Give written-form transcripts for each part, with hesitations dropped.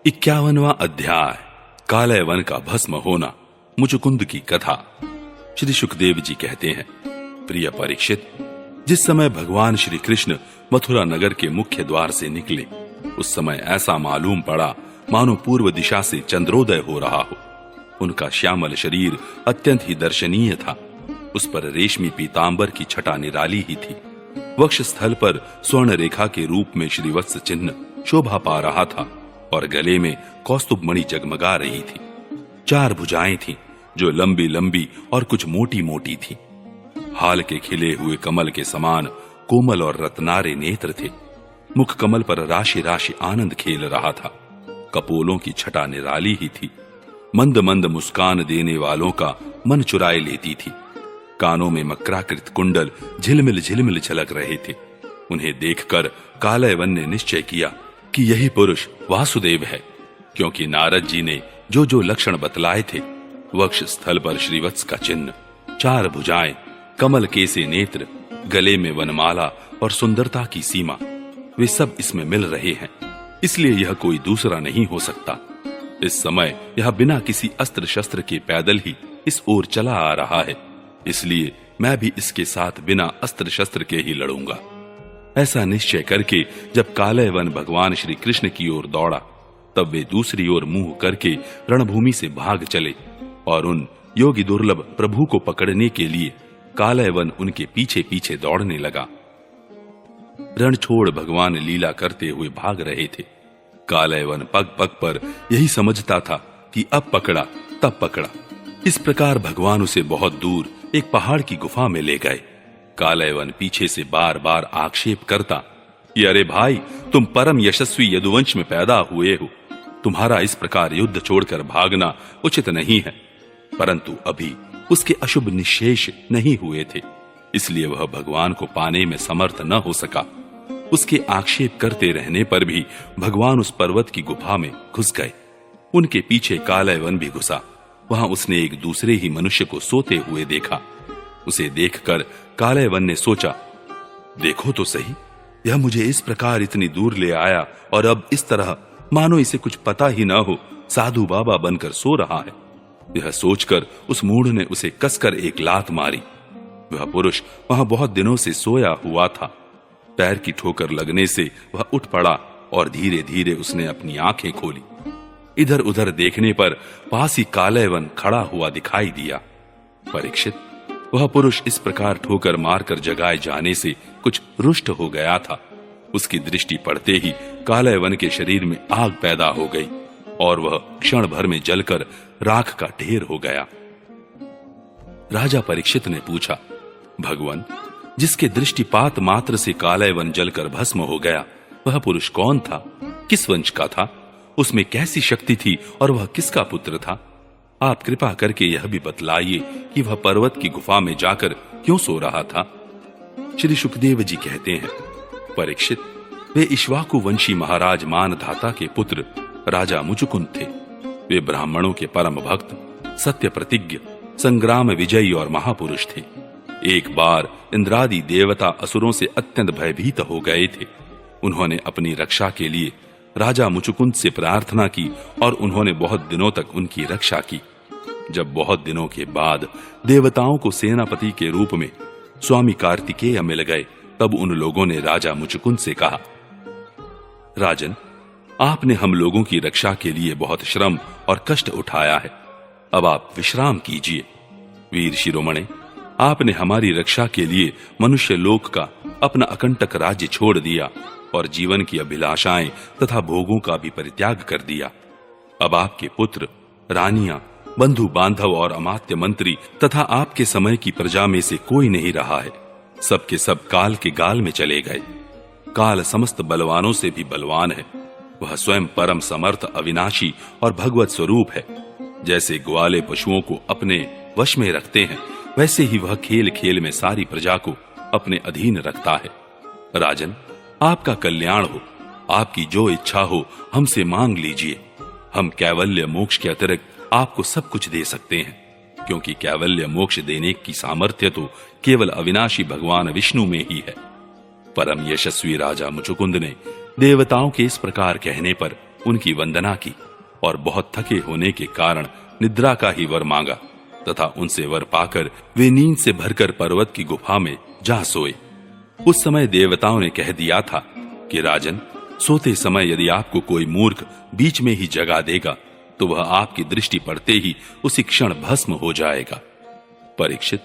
51वां अध्याय कालय वन का भस्म होना, मुचुकुंद की कथा। श्री सुखदेव जी कहते हैं, प्रिय परीक्षित, जिस समय भगवान श्री कृष्ण मथुरा नगर के मुख्य द्वार से निकले, उस समय ऐसा मालूम पड़ा मानो पूर्व दिशा से चंद्रोदय हो रहा हो। उनका श्यामल शरीर अत्यंत ही दर्शनीय था। उस पर रेशमी पीतांबर की छटा निराली ही थी। वक्ष स्थल पर स्वर्ण रेखा के रूप में श्रीवत्स चिन्ह शोभा पा रहा था और गले में कौस्तुभ मणि जगमगा रही थी। 4 भुजाएं थीं, जो लंबी लंबी और कुछ मोटी मोटी थीं। हाल के खिले हुए कमल के समान कोमल और रत्नारे नेत्र थे। मुख कमल पर राशि राशि आनंद खेल रहा था। कपोलों की छटा निराली ही थी। मंद मंद मुस्कान देने वालों का मन चुराए लेती थी। कानों में मकराकृत कुंडल झिलमिल झिलमिल झलक रहे थे। उन्हें देखकर कालयवन ने निश्चय किया कि यही पुरुष वासुदेव है, क्योंकि नारद जी ने जो जो लक्षण बतलाए थे, वक्ष स्थल पर श्रीवत्स का चिन्ह, 4 भुजाएं, कमल केसे नेत्र, गले में वनमाला और सुंदरता की सीमा, वे सब इसमें मिल रहे हैं। इसलिए यह कोई दूसरा नहीं हो सकता। इस समय यह बिना किसी अस्त्र शस्त्र के पैदल ही इस ओर चला आ रहा है, इसलिए मैं भी इसके साथ बिना अस्त्र शस्त्र के ही लड़ूंगा। ऐसा निश्चय करके जब कालयवन भगवान श्री कृष्ण की ओर दौड़ा, तब वे दूसरी ओर मुंह करके रणभूमि से भाग चले और उन योगी दुर्लभ प्रभु को पकड़ने के लिए कालयवन उनके पीछे पीछे दौड़ने लगा। रण छोड़ भगवान लीला करते हुए भाग रहे थे। कालयवन पग पग पर यही समझता था कि अब पकड़ा तब पकड़ा। इस प्रकार भगवान उसे बहुत दूर एक पहाड़ की गुफा में ले गए। कालयवन पीछे से बार बार आक्षेप करता कि अरे भाई, तुम परम यशस्वी यदुवंश में पैदा हुए हो, तुम्हारा इस प्रकार युद्ध छोड़कर भागना उचित नहीं है। परंतु अभी उसके अशुभ निश्चेष नहीं हुए थे, इसलिए वह भगवान को पाने में समर्थ न हो सका। उसके आक्षेप करते रहने पर भी भगवान उस पर्वत की गुफा में घुस गए। उनके पीछे कालयवन भी घुसा। वहां उसने एक दूसरे ही मनुष्य को सोते हुए देखा। उसे देखकर कालयवन ने सोचा, देखो तो सही, यह मुझे इस प्रकार इतनी दूर ले आया और अब इस तरह मानो इसे कुछ पता ही न हो साधु बाबा बनकर सो रहा है। यह सोचकर उस मूढ़ ने उसे कसकर एक लात मारी। वह पुरुष वहां बहुत दिनों से सोया हुआ था। पैर की ठोकर लगने से वह उठ पड़ा और धीरे धीरे उसने अपनी आंखें खोली। इधर उधर देखने पर पास ही कालयवन खड़ा हुआ दिखाई दिया। परीक्षित, वह पुरुष इस प्रकार ठोकर मारकर जगाए जाने से कुछ रुष्ट हो गया था। उसकी दृष्टि पड़ते ही कालयवन के शरीर में आग पैदा हो गई और वह क्षण भर में जलकर राख का ढेर हो गया। राजा परीक्षित ने पूछा, भगवान, जिसके दृष्टिपात मात्र से कालयवन जलकर भस्म हो गया, वह पुरुष कौन था? किस वंश का था? उसमें कैसी शक्ति थी और वह किसका पुत्र था? आप कृपा करके यह भी बतलाइए कि वह पर्वत की गुफा में जाकर क्यों सो रहा था? श्री सुखदेव जी कहते हैं, परीक्षित, वे इक्ष्वाकु वंशी महाराज मानधाता के पुत्र राजा मुचुकुंद थे। वे ब्राह्मणों के परम भक्त, सत्य प्रतिज्ञ, संग्राम विजयी और महापुरुष थे। एक बार इंद्रादि देवता असुरों से अत्यंत भयभीत हो गए थे। उन्होंने अपनी रक्षा के लिए राजा मुचुकुंद से प्रार्थना की और उन्होंने बहुत दिनों तक उनकी रक्षा की। जब बहुत दिनों के बाद देवताओं को सेनापति के रूप में स्वामी कार्तिकेय मिल गए, तब उन लोगों ने राजा मुचुकुंद से कहा, राजन, आपने हम लोगों की रक्षा के लिए बहुत श्रम और कष्ट उठाया है, अब आप विश्राम कीजिए। वीर शिरोमणे, आपने हमारी रक्षा के लिए मनुष्य लोक का अपना अकंटक राज्य छोड़ दिया और जीवन की अभिलाषाएं तथा भोगों का भी परित्याग कर दिया। अब आपके पुत्र, रानियां, बंधु बांधव और अमात्य मंत्री तथा आपके समय की प्रजा में से कोई नहीं रहा है। सबके सब काल के गाल में चले गए। काल समस्त बलवानों से भी बलवान है। वह स्वयं परम समर्थ, अविनाशी और भगवत स्वरूप है। जैसे ग्वाले पशुओं को अपने वश में रखते हैं, वैसे ही वह खेल खेल में सारी प्रजा को अपने अधीन रखता है। राजन, आपका कल्याण हो। आपकी जो इच्छा हो हमसे मांग लीजिए। हम कैवल्य मोक्ष के अतिरिक्त आपको सब कुछ दे सकते हैं, क्योंकि कैवल्य मोक्ष देने की सामर्थ्य तो केवल अविनाशी भगवान विष्णु में ही है। परम यशस्वी राजा मुचुकुंद ने देवताओं के इस प्रकार कहने पर उनकी वंदना की और बहुत थके होने के कारण निद्रा का ही वर मांगा तथा उनसे वर पाकर वे नींद से भरकर पर्वत की गुफा में जा सोए। उस समय देवताओं ने कह दिया था कि राजन, सोते समय यदि आपको कोई मूर्ख बीच में ही जगा देगा तो वह आपकी दृष्टि पड़ते ही उसी क्षण भस्म हो जाएगा। परीक्षित,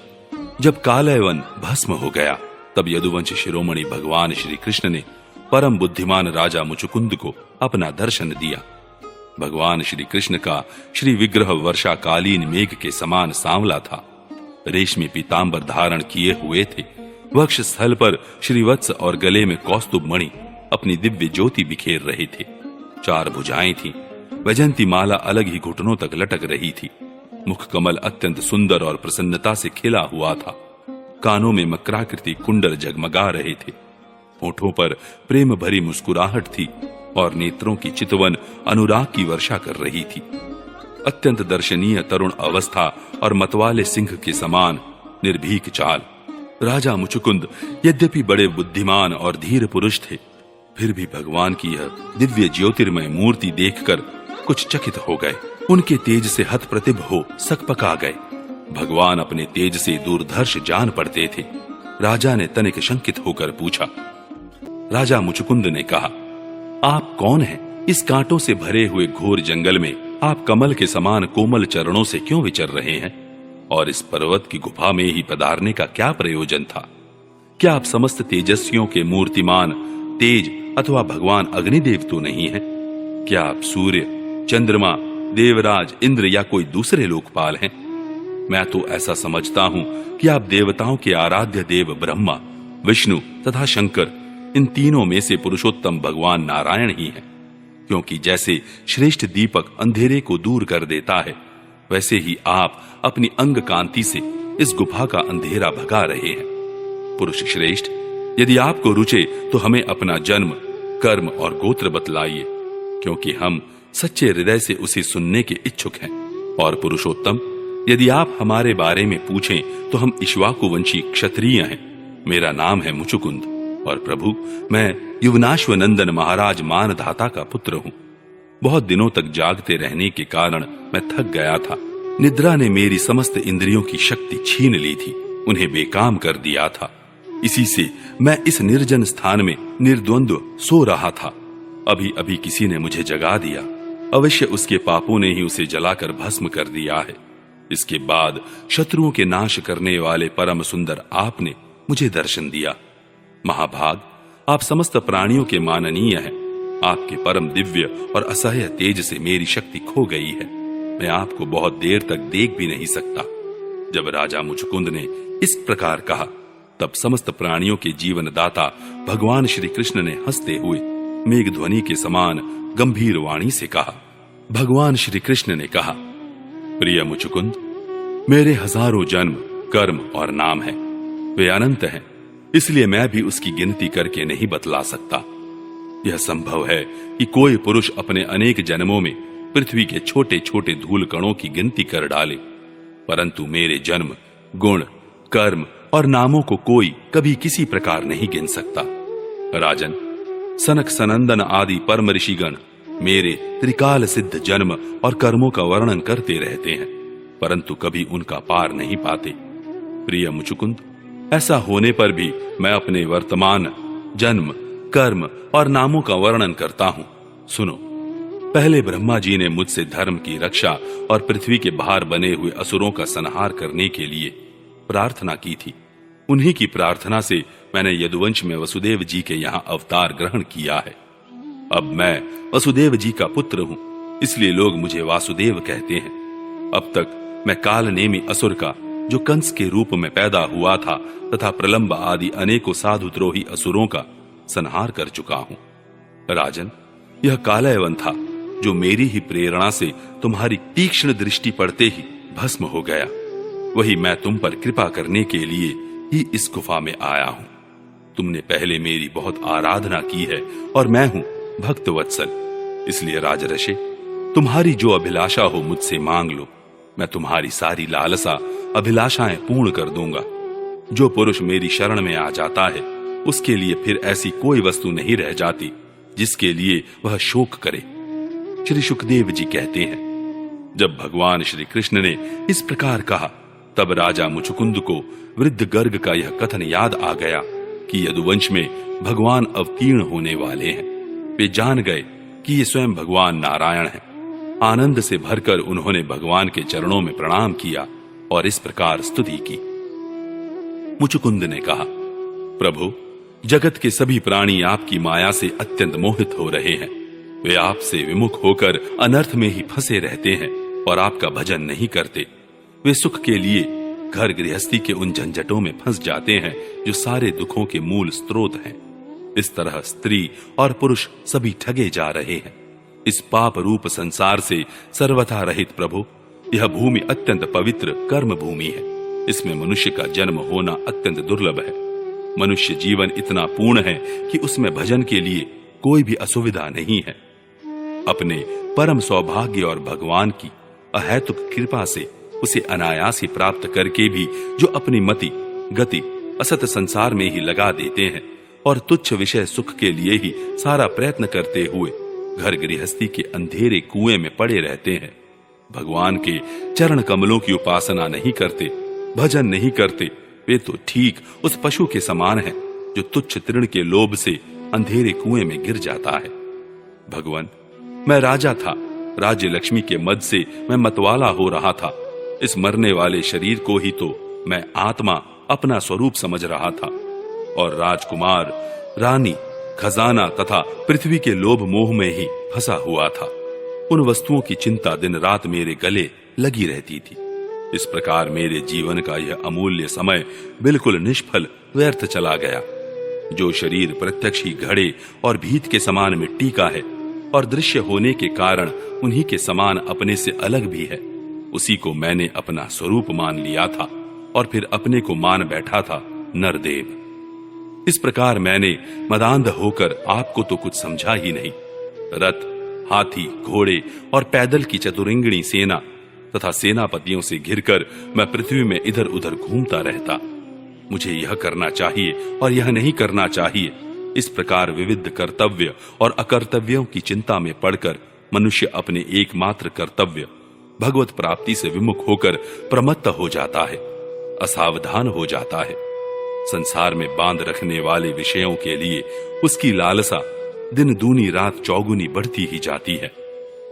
जब कालयवन भस्म हो गया तब यदुवंश शिरोमणि भगवान श्री कृष्ण ने परम बुद्धिमान राजा मुचुकुंद को अपना दर्शन दिया। भगवान श्री कृष्ण का श्री विग्रह वर्षाकालीन मेघ के समान सांवला था। रेशमी पीतांबर धारण किए हुए थे। वक्ष स्थल पर श्रीवत्स और गले में कौस्तुभ मणि अपनी दिव्य ज्योति बिखेर रहे थे। 4 भुजाएं थीं। वैजंती माला अलग ही घुटनों तक लटक रही थी। मुख कमल अत्यंत सुंदर और प्रसन्नता से खिला हुआ था। कानों में मकराकृति कुंडल जगमगा रहे थे। होठों पर प्रेम भरी मुस्कुराहट थी और नेत्रों की चितवन अनुराग की वर्षा कर रही थी। अत्यंत दर्शनीय तरुण अवस्था और मतवाले सिंह के समान निर्भीक चाल। राजा मुचुकुंद यद्यपि बड़े बुद्धिमान और धीर पुरुष थे, फिर भी भगवान की यह दिव्य ज्योतिर्मय मूर्ति देखकर कुछ चकित हो गए। उनके तेज से हतप्रतिभ हो सकपका गए। भगवान अपने तेज से दूरदर्श जान पड़ते थे। राजा ने तनिक शंकित होकर पूछा। राजा मुचुकुंद ने कहा, आप कौन हैं? इस कांटों से भरे हुए घोर जंगल में आप कमल के समान कोमल चरणों से क्यों विचर रहे हैं? और इस पर्वत की गुफा में ही पधारने का क्या प्रयोजन था? क्या आप समस्त तेजस्वियों के मूर्तिमान तेज अथवा भगवान अग्निदेव तो नहीं है? क्या आप सूर्य, चंद्रमा, देवराज, इंद्र या कोई दूसरे लोकपाल हैं? मैं तो ऐसा समझता हूं कि आप देवताओं के आराध्य देव ब्रह्मा, विष्णु तथा शंकर, इन तीनों में से पुरुषोत्तम भगवान नारायण ही हैं। क्योंकि जैसे श्रेष्ठ दीपक अंधेरे को दूर कर देता है, वैसे ही आप अपनी अंग कांति से इस गुफा का अंधेरा भगा रहे हैं। पुरुष श्रेष्ठ, यदि आपको रुचे तो हमें अपना जन्म, कर्म और गोत्र बतलाइए, क्योंकि हम सच्चे हृदय से उसे सुनने के इच्छुक हैं। और पुरुषोत्तम, यदि आप हमारे बारे में पूछें तो हम इक्ष्वाकुवंशी क्षत्रिय हैं। मेरा नाम है मुचुकुंद और प्रभु, मैं युवनाश्वनंदन महाराज मानधाता का पुत्र हूं। बहुत दिनों तक जागते रहने के कारण मैं थक गया था। निद्रा ने मेरी समस्त इंद्रियों की शक्ति छीन ली थी, उन्हें बेकाम कर दिया था। इसी से मैं इस निर्जन स्थान में निर्द्वंद्व सो रहा था। अभी अभी किसी ने मुझे जगा दिया। अवश्य उसके पापों ने ही उसे जलाकर भस्म कर दिया है। इसके बाद शत्रुओं के नाश करने वाले परम सुंदर आपने मुझे दर्शन दिया। महाभाग, आप समस्त प्राणियों के माननीय हैं। आपके परम दिव्य और असह्य तेज से मेरी शक्ति खो गई है। मैं आपको बहुत देर तक देख भी नहीं सकता। जब राजा मुचुकुंद ने इस प्रकार कहा, तब समस्त प्राणियों के जीवन दाता भगवान श्री कृष्ण ने हंसते हुए मेघ ध्वनि के समान गंभीर वाणी से कहा। भगवान श्री कृष्ण ने कहा, प्रिय मुचुकुंद, मेरे हजारों जन्म, कर्म और नाम हैं। वे अनंत हैं, इसलिए मैं भी उसकी गिनती करके नहीं बतला सकता। यह संभव है कि कोई पुरुष अपने अनेक जन्मों में पृथ्वी के छोटे छोटे धूल कणों की गिनती कर डाले, परंतु मेरे जन्म, गुण, कर्म और नामों को कोई कभी किसी प्रकार नहीं गिन सकता। राजन, सनक सनंदन आदि परम ऋषिगण मेरे त्रिकाल सिद्ध जन्म और कर्मों का वर्णन करते रहते हैं, परंतु कभी उनका पार नहीं पाते। प्रिय मुचुकुंद, ऐसा होने पर भी मैं अपने वर्तमान जन्म, कर्म और नामों का वर्णन करता हूं। सुनो, पहले ब्रह्मा जी ने मुझसे धर्म की रक्षा और पृथ्वी के बाहर बने हुए असुरों का संहार करने के लिए प्रार्थना की थी। उन्हीं की प्रार्थना से मैंने यदुवंश में वसुदेव जी के यहां अवतार ग्रहण किया है। अब मैं वसुदेव जी का पुत्र हूं, इसलिए लोग मुझे वासुदेव कहते हैं। अब तक मैं कालनेमी असुर का, जो कंस के रूप में पैदा हुआ था, तथा प्रलंब आदि अनेकों साधुद्रोही असुरों का संहार कर चुका हूं। राजन, यह कालयवन था जो मेरी ही प्रेरणा से तुम्हारी तीक्ष्ण दृष्टि पड़ते ही भस्म हो गया। वही मैं तुम पर कृपा करने के लिए ही इस गुफा में आया हूं। तुमने पहले मेरी बहुत आराधना की है और मैं हूं भक्त वत्सल, इसलिए राजर्षि, तुम्हारी जो अभिलाषा हो मुझसे मांग लो। मैं तुम्हारी सारी लालसा, अभिलाषाएं पूर्ण कर दूंगा। जो पुरुष मेरी शरण में आ जाता है, उसके लिए फिर ऐसी कोई वस्तु नहीं रह जाती जिसके लिए वह शोक करे। श्री सुखदेव जी कहते हैं, जब भगवान श्री कृष्ण ने इस प्रकार कहा, तब राजा मुचुकुंद को वृद्ध गर्ग का यह कथन याद आ गया कि यदुवंश में भगवान अवतीर्ण होने वाले हैं। वे जान गए कि ये स्वयं भगवान नारायण हैं। आनंद से भरकर उन्होंने भगवान के चरणों में प्रणाम किया और इस प्रकार स्तुति की। मुचुकुंद ने कहा, प्रभु, जगत के सभी प्राणी आपकी माया से अत्यंत मोहित हो रहे हैं। वे आपसे विमुख होकर अनर्थ में ही फंसे रहते हैं और आपका भजन नहीं करते। वे सुख के लिए घर गृहस्थी के उन झंझटों में फंस जाते हैं जो सारे दुखों के मूल स्रोत हैं। इस तरह स्त्री और पुरुष सभी ठगे जा रहे हैं। इस पाप रूप संसार से सर्वथा रहित प्रभु, यह भूमि अत्यंत पवित्र कर्म भूमि है। इसमें मनुष्य का जन्म होना अत्यंत दुर्लभ है। मनुष्य जीवन इतना पूर्ण है कि उसमें भजन के लिए कोई भी असुविधा नहीं है। अपने परम सौभाग्य और भगवान की अहेतुक कृपा से उसे अनायास ही प्राप्त करके भी जो अपनी मति गति असत संसार में ही लगा देते हैं और तुच्छ विषय सुख के लिए ही सारा प्रयत्न करते हुए घर गृहस्थी के अंधेरे कुएं में पड़े रहते हैं, भगवान के चरण कमलों की उपासना नहीं करते, भजन नहीं करते, वे तो ठीक उस पशु के समान हैं जो तुच्छ तृण के लोभ से अंधेरे कुएं में गिर जाता है। भगवान, मैं राजा था, राज्य लक्ष्मी के मद से मैं मतवाला हो रहा था। इस मरने वाले शरीर को ही तो मैं आत्मा अपना स्वरूप समझ रहा था और राजकुमार, रानी, खजाना तथा पृथ्वी के लोभ मोह में ही फंसा हुआ था। उन वस्तुओं की चिंता दिन रात मेरे गले लगी रहती थी। इस प्रकार मेरे जीवन का यह अमूल्य समय बिल्कुल निष्फल व्यर्थ चला गया। जो शरीर प्रत्यक्ष ही घड़े और भीत के समान मिट्टी का है और दृश्य होने के कारण उन्हीं के समान अपने से अलग भी है, उसी को मैंने अपना स्वरूप मान लिया था और फिर अपने को मान बैठा था नरदेव। इस प्रकार मैंने मदांध होकर आपको तो कुछ समझा ही नहीं। रथ, हाथी, घोड़े और पैदल की चतुरंगिणी सेना तथा सेनापतियों से घिरकर मैं पृथ्वी में इधर उधर घूमता रहता। मुझे यह करना चाहिए और यह नहीं करना चाहिए, इस प्रकार विविध कर्तव्य और अकर्तव्यों की चिंता में पड़कर मनुष्य अपने एकमात्र कर्तव्य भगवत प्राप्ति से विमुख होकर प्रमत्त हो जाता है, असावधान हो जाता है। संसार में बांध रखने वाले विषयों के लिए उसकी लालसा दिन दूनी रात चौगुनी बढ़ती ही जाती है।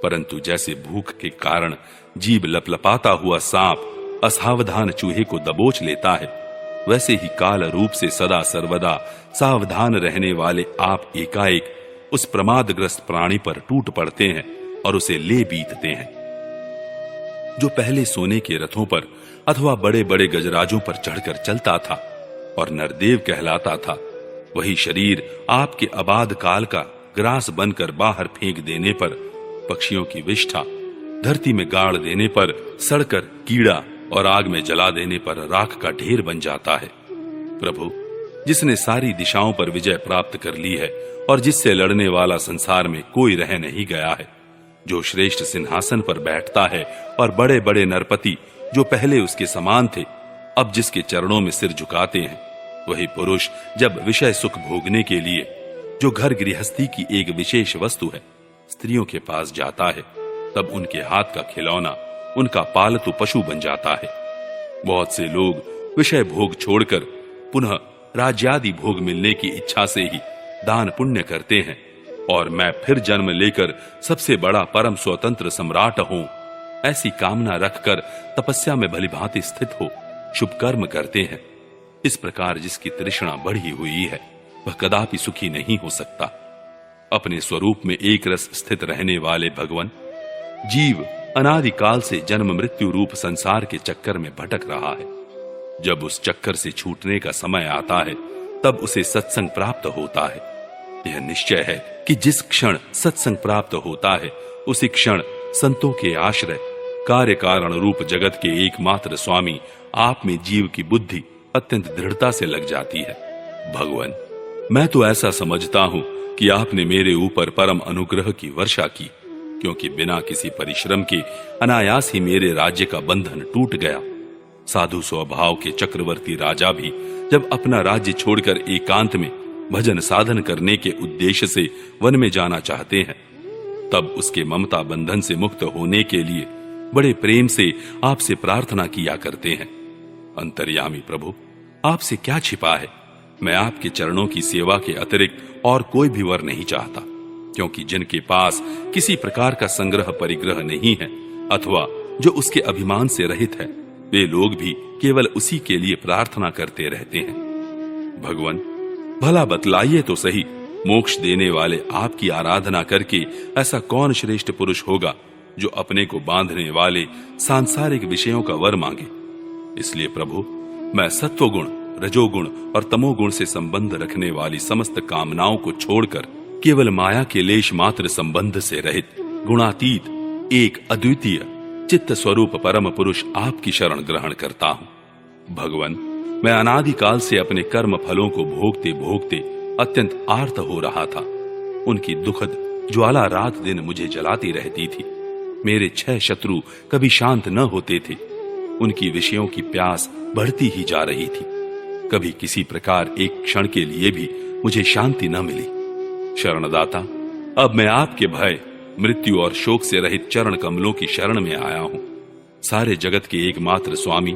परंतु जैसे भूख के कारण जीभ लपलपाता हुआ सांप असावधान चूहे को दबोच लेता है, वैसे ही काल रूप से सदा सर्वदा सावधान रहने वाले आप एकाएक उस प्रमादग्रस्त प्राणी पर टूट पड़ते हैं और उसे ले बीतते हैं। जो पहले सोने के रथों पर अथवा बड़े बड़े गजराजों पर चढ़कर चलता था और नरदेव कहलाता था, वही शरीर आपके अबाध काल का ग्रास बनकर बाहर फेंक देने पर, पक्षियों की विष्ठा धरती में गाड़ देने पर, सड़कर कीड़ा और आग में जला देने पर राख का ढेर बन जाता है। प्रभु, जिसने सारी दिशाओं पर विजय प्राप्त कर ली है और जिससे लड़ने वाला संसार में कोई रह नहीं गया है, जो श्रेष्ठ सिंहासन पर बैठता है और बड़े बड़े नरपति जो पहले उसके समान थे अब जिसके चरणों में सिर झुकाते हैं, वही पुरुष जब विषय सुख भोगने के लिए जो घर गृहस्थी की एक विशेष वस्तु है स्त्रियों के पास जाता है, तब उनके हाथ का खिलौना उनका पालतू पशु बन जाता है। बहुत से लोग विषय भोग छोड़कर पुनः राज्यादि भोग मिलने की इच्छा से ही दान पुण्य करते हैं और मैं फिर जन्म लेकर सबसे बड़ा परम स्वतंत्र सम्राट हूं, ऐसी कामना रखकर तपस्या में भलीभांति स्थित हो शुभ कर्म करते हैं। इस प्रकार जिसकी तृष्णा बढ़ी हुई है वह कदापि सुखी नहीं हो सकता। अपने स्वरूप में एक रस स्थित रहने वाले भगवान, जीव अनादिकाल से जन्म मृत्यु रूप संसार के चक्कर में भटक रहा है। जब उस चक्कर से छूटने का समय आता है तब उसे सत्संग प्राप्त होता है। यह निश्चय है कि जिस क्षण सत्संग प्राप्त होता है उसी क्षण संतों के आश्रय कार्य कारण रूप जगत के एकमात्र स्वामी आप में जीव की बुद्धि अत्यंत दृढ़ता से लग जाती है। भगवान, मैं तो ऐसा समझता हूं कि आपने मेरे ऊपर परम अनुग्रह की वर्षा की, क्योंकि बिना किसी परिश्रम के अनायास ही मेरे राज्य का बंधन टूट गया। साधु स्वभाव के चक्रवर्ती राजा भी जब अपना राज्य छोड़कर एकांत में भजन साधन करने के उद्देश्य से वन में जाना चाहते हैं, तब उसके ममता बंधन से मुक्त होने के लिए बड़े प्रेम से आपसे प्रार्थना किया करते हैं। अंतर्यामी प्रभु, आपसे क्या छिपा है, मैं आपके चरणों की सेवा के अतिरिक्त और कोई भी वर नहीं चाहता, क्योंकि जिनके पास किसी प्रकार का संग्रह परिग्रह नहीं है अथवा जो उसके अभिमान से रहित है, वे लोग भी केवल उसी के लिए प्रार्थना करते रहते हैं। भगवान, भला बतलाइए तो सही, मोक्ष देने वाले आपकी आराधना करके ऐसा कौन श्रेष्ठ पुरुष होगा जो अपने को बांधने वाले सांसारिक विषयों का वर मांगे। इसलिए प्रभु, मैं सत्वगुण, रजोगुण और तमोगुण से संबंध रखने वाली समस्त कामनाओं को छोड़कर केवल माया के लेश मात्र संबंध से रहित गुणातीत एक अद्वितीय चित्त स्वरूप परम पुरुष आपकी शरण ग्रहण करता हूं। भगवान, मैं अनादिकाल से अपने कर्म फलों को भोगते भोगते अत्यंत आर्त हो रहा था। उनकी दुखद ज्वाला रात दिन मुझे जलाती रहती थी। मेरे 6 शत्रु कभी शांत न होते थे। उनकी विषयों की प्यास बढ़ती ही जा रही थी। कभी किसी प्रकार एक क्षण के लिए भी मुझे शांति न मिली। शरणदाता, अब मैं आपके भय, मृत्यु और शोक से रहित चरण कमलों की शरण में आया हूं। सारे जगत के एकमात्र स्वामी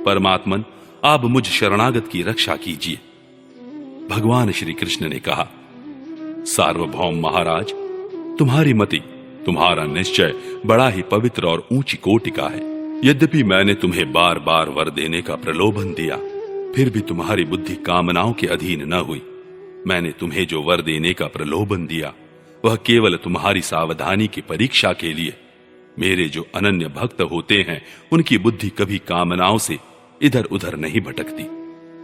परमात्मन, आप मुझ शरणागत की रक्षा कीजिए। भगवान श्री कृष्ण ने कहा, सार्वभौम महाराज, तुम्हारी मति, तुम्हारा निश्चय बड़ा ही पवित्र और ऊंची कोटि का है। यद्यपि मैंने तुम्हें बार बार वर देने का प्रलोभन दिया, फिर भी तुम्हारी बुद्धि कामनाओं के अधीन न हुई। मैंने तुम्हें जो वर देने का प्रलोभन दिया, वह केवल तुम्हारी सावधानी की परीक्षा के लिए। मेरे जो अनन्य भक्त होते हैं, उनकी बुद्धि कभी कामनाओं से इधर उधर नहीं भटकती।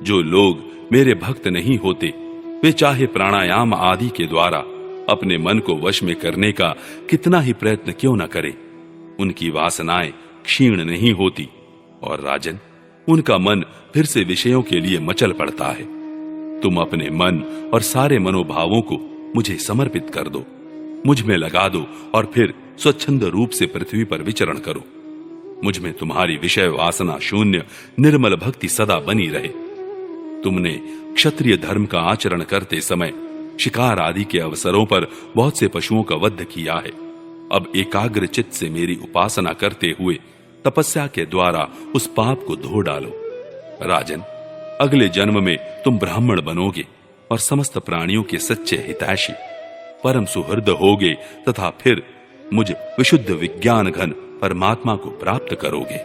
जो लोग मेरे भक्त नहीं होते, वे चाहे प्राणायाम आदि के द्वारा अपने मन को वश में करने का कितना ही प्रयत्न क्यों न करें, उनकी वासनाएं क्षीण नहीं होती और राजन, उनका मन फिर से विषयों के लिए मचल पड़ता है। तुम अपने मन और सारे मनोभावों को मुझे समर्पित कर दो, मुझ में लगा दो और फिर स्वच्छंद रूप से पृथ्वी पर विचरण करो। मुझ में तुम्हारी विषय वासना शून्य निर्मल भक्ति सदा बनी रहे। तुमने क्षत्रिय धर्म का आचरण करते समय शिकार आदि के अवसरों पर बहुत से पशुओं का वध किया है। अब एकाग्र चित्त से मेरी उपासना करते हुए तपस्या के द्वारा उस पाप को धो डालो। राजन, अगले जन्म में तुम ब्राह्मण बनोगे और समस्त प्राणियों के सच्चे हितैषी, परम सुहृद होगे तथा फिर मुझ विशुद्ध विज्ञान घन परमात्मा को प्राप्त करोगे।